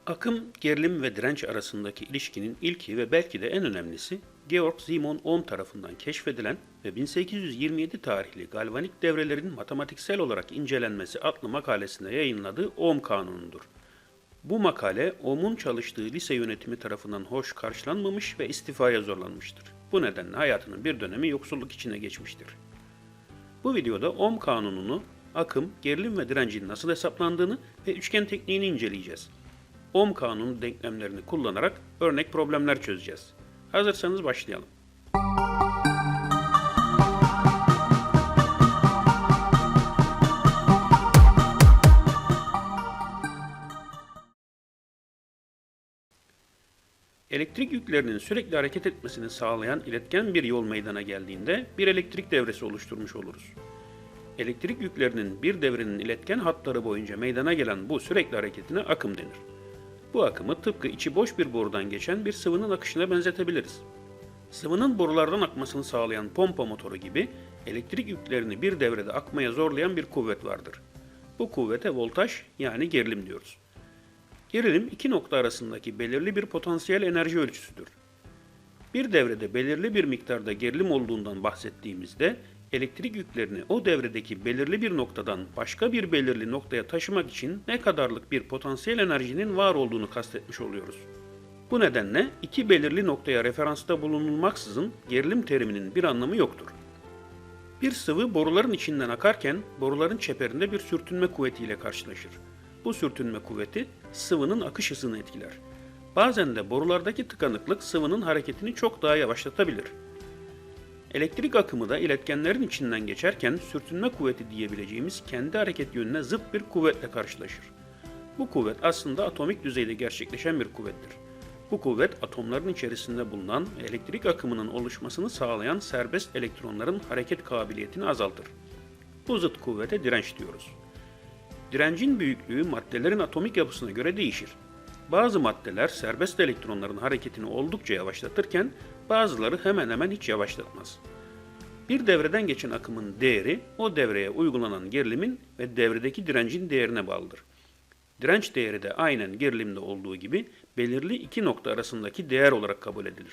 Akım, gerilim ve direnç arasındaki ilişkinin ilki ve belki de en önemlisi Georg Simon Ohm tarafından keşfedilen ve 1827 tarihli galvanik devrelerin matematiksel olarak incelenmesi adlı makalesinde yayınladığı Ohm kanunudur. Bu makale Ohm'un çalıştığı lise yönetimi tarafından hoş karşılanmamış ve istifaya zorlanmıştır. Bu nedenle hayatının bir dönemi yoksulluk içine geçmiştir. Bu videoda Ohm kanununu, akım, gerilim ve direncin nasıl hesaplandığını ve üçgen tekniğini inceleyeceğiz. Ohm kanunu denklemlerini kullanarak örnek problemler çözeceğiz. Hazırsanız başlayalım. Elektrik yüklerinin sürekli hareket etmesini sağlayan iletken bir yol meydana geldiğinde bir elektrik devresi oluşturmuş oluruz. Elektrik yüklerinin bir devrenin iletken hatları boyunca meydana gelen bu sürekli hareketine akım denir. Bu akımı tıpkı içi boş bir borudan geçen bir sıvının akışına benzetebiliriz. Sıvının borulardan akmasını sağlayan pompa motoru gibi elektrik yüklerini bir devrede akmaya zorlayan bir kuvvet vardır. Bu kuvvete voltaj yani gerilim diyoruz. Gerilim iki nokta arasındaki belirli bir potansiyel enerji ölçüsüdür. Bir devrede belirli bir miktarda gerilim olduğundan bahsettiğimizde elektrik yüklerini o devredeki belirli bir noktadan başka bir belirli noktaya taşımak için ne kadarlık bir potansiyel enerjinin var olduğunu kastetmiş oluyoruz. Bu nedenle iki belirli noktaya referansta bulunulmaksızın gerilim teriminin bir anlamı yoktur. Bir sıvı boruların içinden akarken boruların çeperinde bir sürtünme kuvvetiyle karşılaşır. Bu sürtünme kuvveti sıvının akış hızını etkiler. Bazen de borulardaki tıkanıklık sıvının hareketini çok daha yavaşlatabilir. Elektrik akımı da iletkenlerin içinden geçerken sürtünme kuvveti diyebileceğimiz kendi hareket yönüne zıt bir kuvvetle karşılaşır. Bu kuvvet aslında atomik düzeyde gerçekleşen bir kuvvettir. Bu kuvvet atomların içerisinde bulunan elektrik akımının oluşmasını sağlayan serbest elektronların hareket kabiliyetini azaltır. Bu zıt kuvvete direnç diyoruz. Direncin büyüklüğü maddelerin atomik yapısına göre değişir. Bazı maddeler serbest elektronların hareketini oldukça yavaşlatırken bazıları hemen hemen hiç yavaşlatmaz. Bir devreden geçen akımın değeri o devreye uygulanan gerilimin ve devredeki direncin değerine bağlıdır. Direnç değeri de aynen gerilimde olduğu gibi belirli iki nokta arasındaki değer olarak kabul edilir.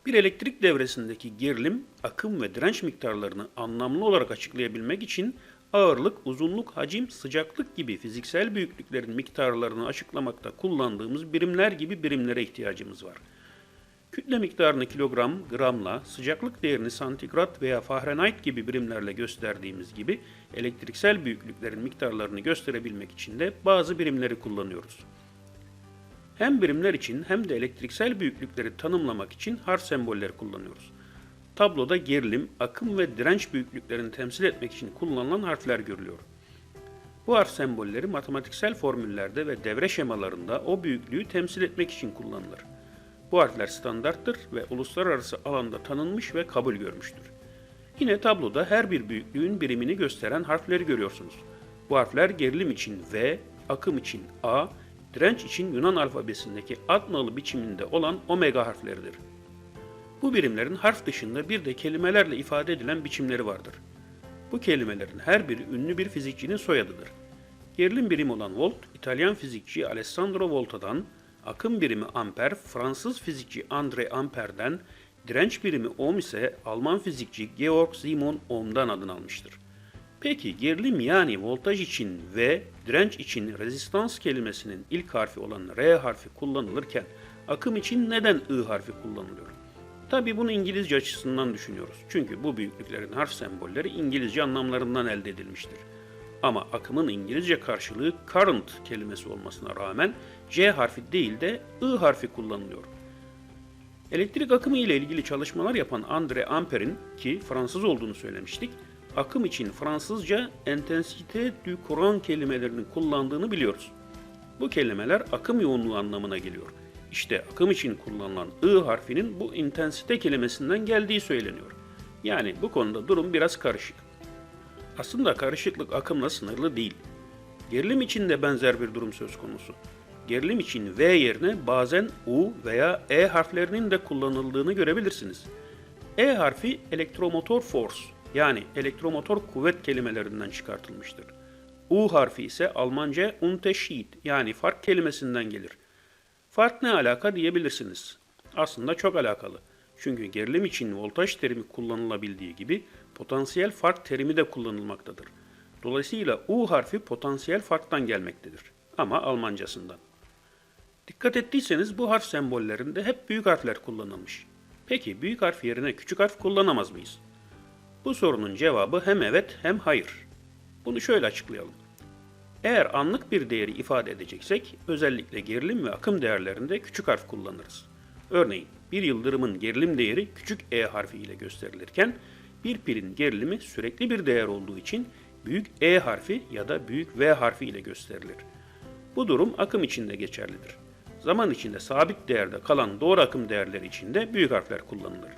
Bir elektrik devresindeki gerilim, akım ve direnç miktarlarını anlamlı olarak açıklayabilmek için ağırlık, uzunluk, hacim, sıcaklık gibi fiziksel büyüklüklerin miktarlarını açıklamakta kullandığımız birimler gibi birimlere ihtiyacımız var. Kütle miktarını kilogram, gramla, sıcaklık değerini santigrat veya Fahrenheit gibi birimlerle gösterdiğimiz gibi elektriksel büyüklüklerin miktarlarını gösterebilmek için de bazı birimleri kullanıyoruz. Hem birimler için hem de elektriksel büyüklükleri tanımlamak için harf sembolleri kullanıyoruz. Tabloda gerilim, akım ve direnç büyüklüklerini temsil etmek için kullanılan harfler görülüyor. Bu harf sembolleri matematiksel formüllerde ve devre şemalarında o büyüklüğü temsil etmek için kullanılır. Bu harfler standarttır ve uluslararası alanda tanınmış ve kabul görmüştür. Yine tabloda her bir büyüklüğün birimini gösteren harfleri görüyorsunuz. Bu harfler gerilim için V, akım için A, direnç için Yunan alfabesindeki alt nolu biçiminde olan omega harfleridir. Bu birimlerin harf dışında bir de kelimelerle ifade edilen biçimleri vardır. Bu kelimelerin her biri ünlü bir fizikçinin soyadıdır. Gerilim birimi olan volt, İtalyan fizikçi Alessandro Volta'dan, akım birimi amper, Fransız fizikçi André Ampere'den, direnç birimi ohm ise Alman fizikçi Georg Simon Ohm'dan adını almıştır. Peki gerilim yani voltaj için V, direnç için rezistans kelimesinin ilk harfi olan R harfi kullanılırken akım için neden I harfi kullanılıyor? Tabi bunu İngilizce açısından düşünüyoruz. Çünkü bu büyüklüklerin harf sembolleri İngilizce anlamlarından elde edilmiştir. Ama akımın İngilizce karşılığı current kelimesi olmasına rağmen C harfi değil de I harfi kullanılıyor. Elektrik akımı ile ilgili çalışmalar yapan André Ampere'in, ki Fransız olduğunu söylemiştik, akım için Fransızca intensité du courant kelimelerini kullandığını biliyoruz. Bu kelimeler akım yoğunluğu anlamına geliyor. İşte akım için kullanılan I harfinin bu intensite kelimesinden geldiği söyleniyor. Yani bu konuda durum biraz karışık. Aslında karışıklık akımla sınırlı değil. Gerilim için de benzer bir durum söz konusu. Gerilim için V yerine bazen U veya E harflerinin de kullanıldığını görebilirsiniz. E harfi elektromotor force yani elektromotor kuvvet kelimelerinden çıkartılmıştır. U harfi ise Almanca Unterschied yani fark kelimesinden gelir. Fark ne alaka diyebilirsiniz. Aslında çok alakalı. Çünkü gerilim için voltaj terimi kullanılabildiği gibi potansiyel fark terimi de kullanılmaktadır. Dolayısıyla U harfi potansiyel farktan gelmektedir. Ama Almancasından. Dikkat ettiyseniz bu harf sembollerinde hep büyük harfler kullanılmış. Peki büyük harf yerine küçük harf kullanamaz mıyız? Bu sorunun cevabı hem evet hem hayır. Bunu şöyle açıklayalım. Eğer anlık bir değeri ifade edeceksek, özellikle gerilim ve akım değerlerinde küçük harf kullanırız. Örneğin, bir yıldırımın gerilim değeri küçük e harfi ile gösterilirken, bir pilin gerilimi sürekli bir değer olduğu için büyük E harfi ya da büyük V harfi ile gösterilir. Bu durum akım için de geçerlidir. Zaman içinde sabit değerde kalan doğru akım değerleri için de büyük harfler kullanılır.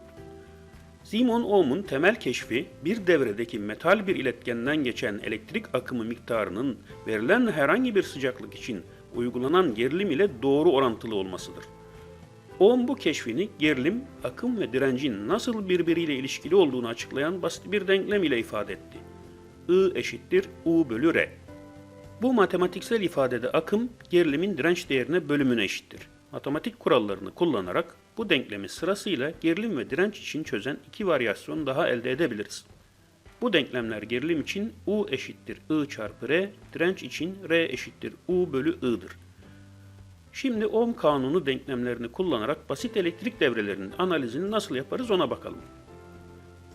Simon Ohm'un temel keşfi, bir devredeki metal bir iletkenden geçen elektrik akımı miktarının verilen herhangi bir sıcaklık için uygulanan gerilim ile doğru orantılı olmasıdır. Ohm bu keşfini gerilim, akım ve direncin nasıl birbiriyle ilişkili olduğunu açıklayan basit bir denklem ile ifade etti. I eşittir U bölü R. Bu matematiksel ifadede akım, gerilimin direnç değerine bölümüne eşittir. Matematik kurallarını kullanarak bu denklemi sırasıyla gerilim ve direnç için çözen iki varyasyon daha elde edebiliriz. Bu denklemler gerilim için U eşittir I çarpı R, direnç için R eşittir U bölü I'dır. Şimdi Ohm kanunu denklemlerini kullanarak basit elektrik devrelerinin analizini nasıl yaparız ona bakalım.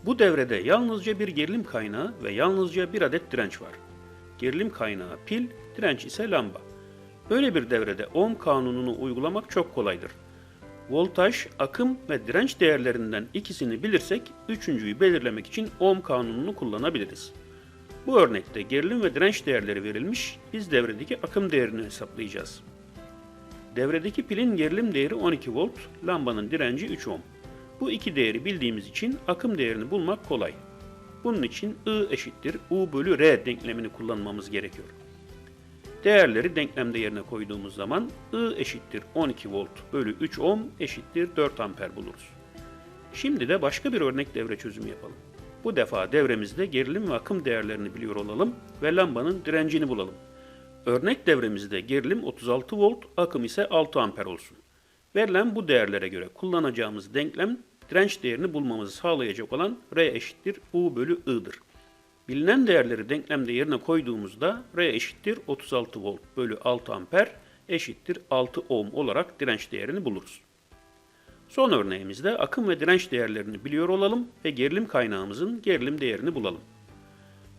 Bu devrede yalnızca bir gerilim kaynağı ve yalnızca bir adet direnç var. Gerilim kaynağı pil, direnç ise lamba. Böyle bir devrede Ohm kanununu uygulamak çok kolaydır. Voltaj, akım ve direnç değerlerinden ikisini bilirsek, üçüncüyü belirlemek için Ohm kanununu kullanabiliriz. Bu örnekte gerilim ve direnç değerleri verilmiş, biz devredeki akım değerini hesaplayacağız. Devredeki pilin gerilim değeri 12 volt, lambanın direnci 3 ohm. Bu iki değeri bildiğimiz için akım değerini bulmak kolay. Bunun için I eşittir U bölü R denklemini kullanmamız gerekiyor. Değerleri denklemde yerine koyduğumuz zaman I eşittir 12 volt bölü 3 ohm eşittir 4 amper buluruz. Şimdi de başka bir örnek devre çözümü yapalım. Bu defa devremizde gerilim ve akım değerlerini biliyor olalım ve lambanın direncini bulalım. Örnek devremizde gerilim 36 volt, akım ise 6 amper olsun. Verilen bu değerlere göre kullanacağımız denklem direnç değerini bulmamızı sağlayacak olan R eşittir U bölü I'dır. Bilinen değerleri denklemde yerine koyduğumuzda R eşittir 36 volt bölü 6 amper eşittir 6 ohm olarak direnç değerini buluruz. Son örneğimizde akım ve direnç değerlerini biliyor olalım ve gerilim kaynağımızın gerilim değerini bulalım.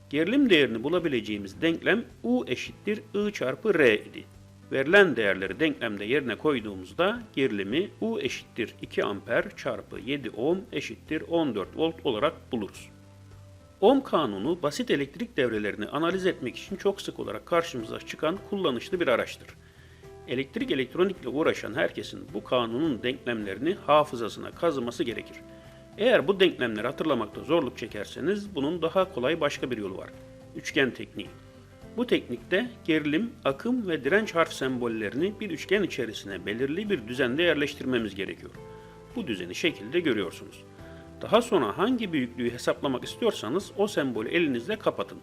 Gerilim değerini bulabileceğimiz denklem U eşittir I çarpı R idi. Verilen değerleri denklemde yerine koyduğumuzda gerilimi U eşittir 2 amper çarpı 7 ohm eşittir 14 volt olarak buluruz. Ohm kanunu basit elektrik devrelerini analiz etmek için çok sık olarak karşımıza çıkan kullanışlı bir araçtır. Elektrik elektronikle uğraşan herkesin bu kanunun denklemlerini hafızasına kazıması gerekir. Eğer bu denklemleri hatırlamakta zorluk çekerseniz bunun daha kolay başka bir yolu var. Üçgen tekniği. Bu teknikte gerilim, akım ve direnç harf sembollerini bir üçgen içerisine belirli bir düzende yerleştirmemiz gerekiyor. Bu düzeni şekilde görüyorsunuz. Daha sonra hangi büyüklüğü hesaplamak istiyorsanız o sembolü elinizle kapatın.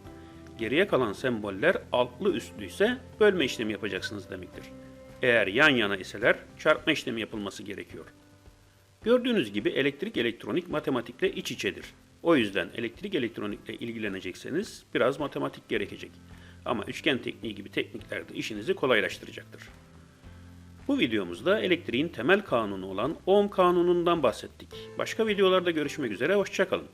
Geriye kalan semboller altlı üstlü ise bölme işlemi yapacaksınız demektir. Eğer yan yana iseler çarpma işlemi yapılması gerekiyor. Gördüğünüz gibi elektrik elektronik matematikle iç içedir. O yüzden elektrik elektronikle ilgilenecekseniz biraz matematik gerekecek. Ama üçgen tekniği gibi teknikler de işinizi kolaylaştıracaktır. Bu videomuzda elektriğin temel kanunu olan Ohm kanunundan bahsettik. Başka videolarda görüşmek üzere, hoşça kalın.